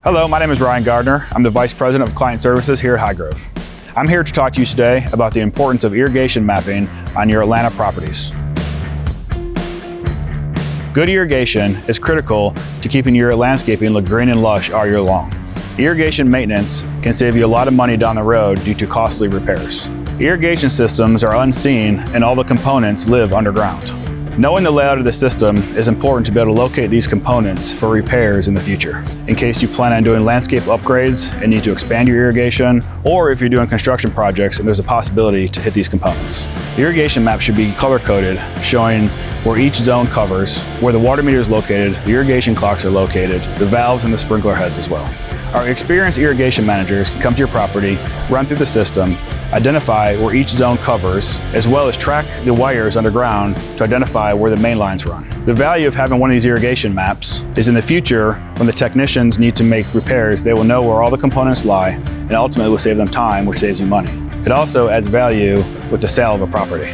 Hello, my name is Ryan Gardner. I'm the Vice President of Client Services here at Highgrove. I'm here to talk to you today about the importance of irrigation mapping on your Atlanta properties. Good irrigation is critical to keeping your landscaping look green and lush all year long. Irrigation maintenance can save you a lot of money down the road due to costly repairs. Irrigation systems are unseen and all the components live underground. Knowing the layout of the system is important to be able to locate these components for repairs in the future. In case you plan on doing landscape upgrades and need to expand your irrigation, or if you're doing construction projects and there's a possibility to hit these components. The irrigation map should be color-coded, showing where each zone covers, where the water meter is located, the irrigation clocks are located, the valves and the sprinkler heads as well. Our experienced irrigation managers can come to your property, run through the system, identify where each zone covers, as well as track the wires underground to identify where the main lines run. The value of having one of these irrigation maps is in the future, when the technicians need to make repairs, they will know where all the components lie and ultimately will save them time, which saves you money. It also adds value with the sale of a property.